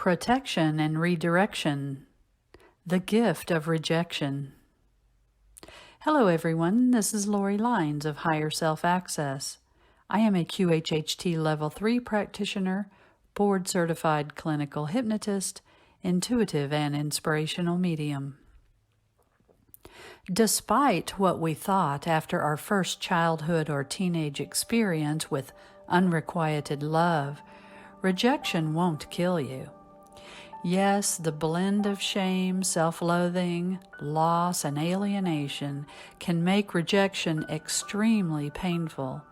Protection and Redirection, the Gift of Rejection. Hello everyone, this is Lori Lines of Higher Self Access. I am a QHHT Level 3 practitioner, board-certified clinical hypnotist, intuitive and inspirational medium. Despite what we thought after our first childhood or teenage experience with unrequited love, rejection won't kill you. Yes, the blend of shame, self-loathing, loss, and alienation can make rejection extremely painful.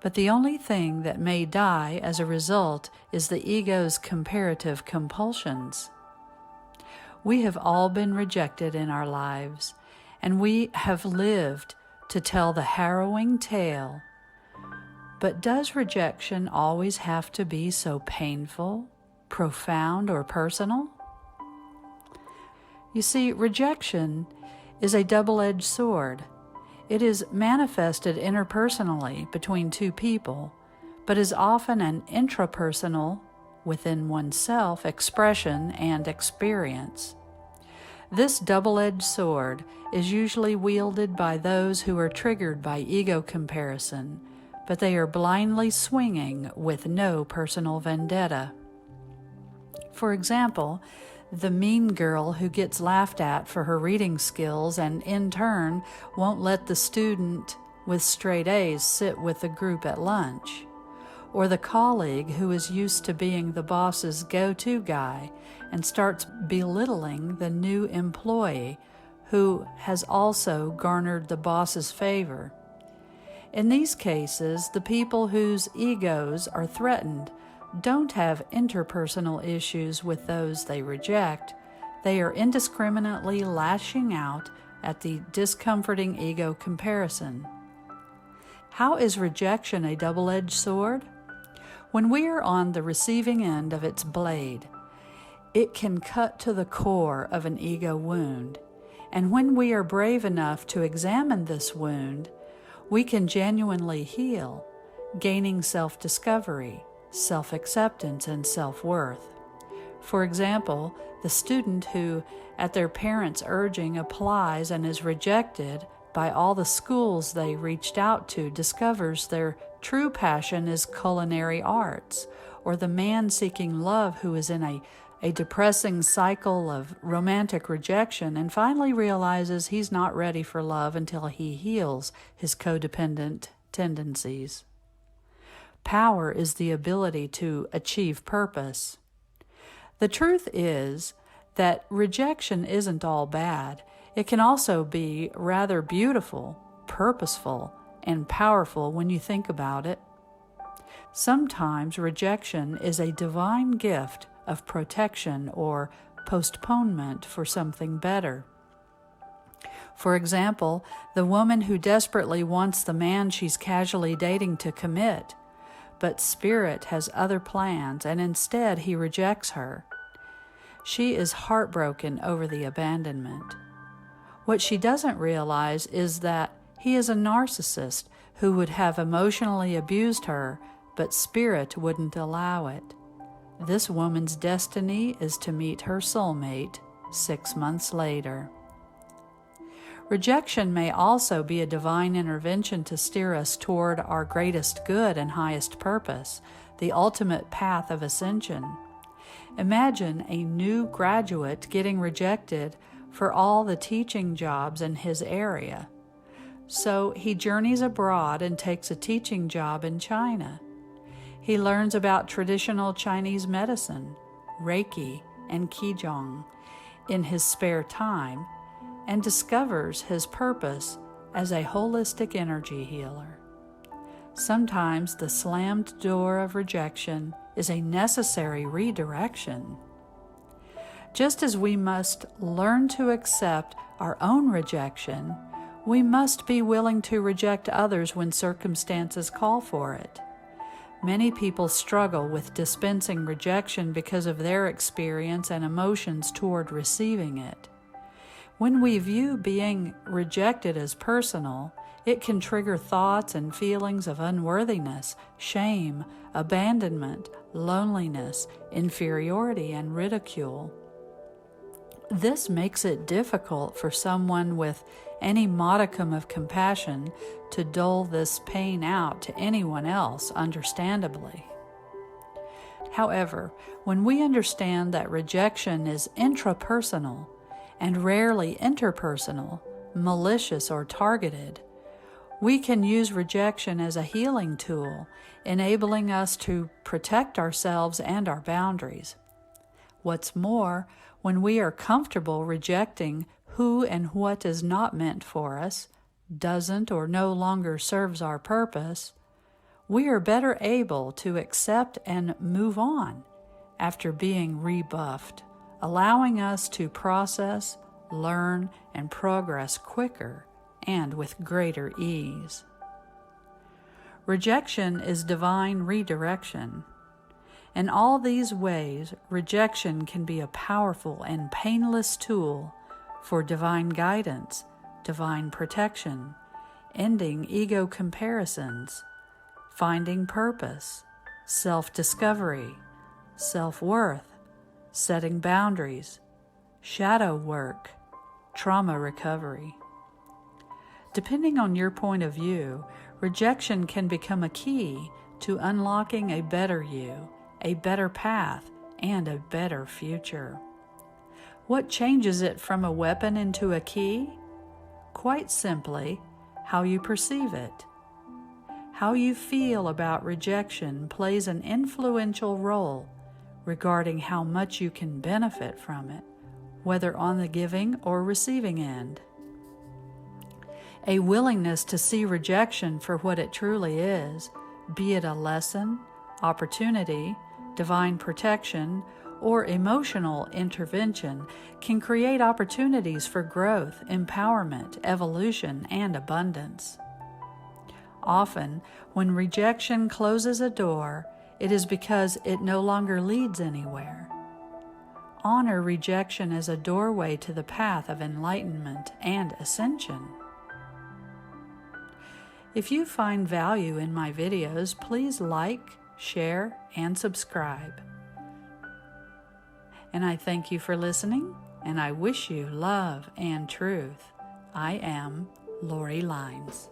But the only thing that may die as a result is the ego's comparative compulsions. We have all been rejected in our lives, and we have lived to tell the harrowing tale. But does rejection always have to be so painful, profound, or personal? You see, rejection is a double-edged sword. It is manifested interpersonally between two people, but is often an intrapersonal, within oneself, expression and experience. This double-edged sword is usually wielded by those who are triggered by ego comparison, but they are blindly swinging with no personal vendetta. For example, the mean girl who gets laughed at for her reading skills and in turn won't let the student with straight A's sit with the group at lunch. Or the colleague who is used to being the boss's go-to guy and starts belittling the new employee who has also garnered the boss's favor. In these cases, the people whose egos are threatened don't have interpersonal issues with those they reject. They are indiscriminately lashing out at the discomforting ego comparison. How is rejection a double-edged sword? When we are on the receiving end of its blade, it can cut to the core of an ego wound. And when we are brave enough to examine this wound, we can genuinely heal, gaining self-discovery, self-acceptance, and self-worth. For example, the student who, at their parents' urging, applies and is rejected by all the schools they reached out to discovers their true passion is culinary arts, or the man seeking love who is in a depressing cycle of romantic rejection and finally realizes he's not ready for love until he heals his codependent tendencies. Power is the ability to achieve purpose. The truth is that rejection isn't all bad. It can also be rather beautiful, purposeful, and powerful when you think about it. Sometimes rejection is a divine gift of protection or postponement for something better. For example, the woman who desperately wants the man she's casually dating to commit, but Spirit has other plans and instead he rejects her. She is heartbroken over the abandonment. What she doesn't realize is that he is a narcissist who would have emotionally abused her, but Spirit wouldn't allow it. This woman's destiny is to meet her soulmate 6 months later. Rejection may also be a divine intervention to steer us toward our greatest good and highest purpose, the ultimate path of ascension. Imagine a new graduate getting rejected for all the teaching jobs in his area. So he journeys abroad and takes a teaching job in China. He learns about traditional Chinese medicine, Reiki, and Qigong in his spare time, and discovers his purpose as a holistic energy healer. Sometimes the slammed door of rejection is a necessary redirection. Just as we must learn to accept our own rejection, we must be willing to reject others when circumstances call for it. Many people struggle with dispensing rejection because of their experience and emotions toward receiving it. When we view being rejected as personal, It can trigger thoughts and feelings of unworthiness, shame, abandonment, loneliness, inferiority, and ridicule. This makes it difficult for someone with any modicum of compassion to dole this pain out to anyone else, understandably. However, when we understand that rejection is intrapersonal and rarely interpersonal, malicious or targeted, we can use rejection as a healing tool, enabling us to protect ourselves and our boundaries. What's more, when we are comfortable rejecting who and what is not meant for us, doesn't or no longer serves our purpose, we are better able to accept and move on after being rebuffed, allowing us to process, learn, and progress quicker and with greater ease. Rejection is divine redirection. In all these ways, rejection can be a powerful and painless tool for divine guidance, divine protection, ending ego comparisons, finding purpose, self-discovery, self-worth, setting boundaries, shadow work, trauma recovery. Depending on your point of view, rejection can become a key to unlocking a better you, a better path, and a better future. What changes it from a weapon into a key? Quite simply, how you perceive it. How you feel about rejection plays an influential role regarding how much you can benefit from it, whether on the giving or receiving end. A willingness to see rejection for what it truly is, be it a lesson, opportunity, divine protection, or emotional intervention, can create opportunities for growth, empowerment, evolution, and abundance. Often, when rejection closes a door, it is because it no longer leads anywhere. Honor rejection as a doorway to the path of enlightenment and ascension. If you find value in my videos, please like, share, and subscribe. And I thank you for listening, and I wish you love and truth. I am Lori Lines.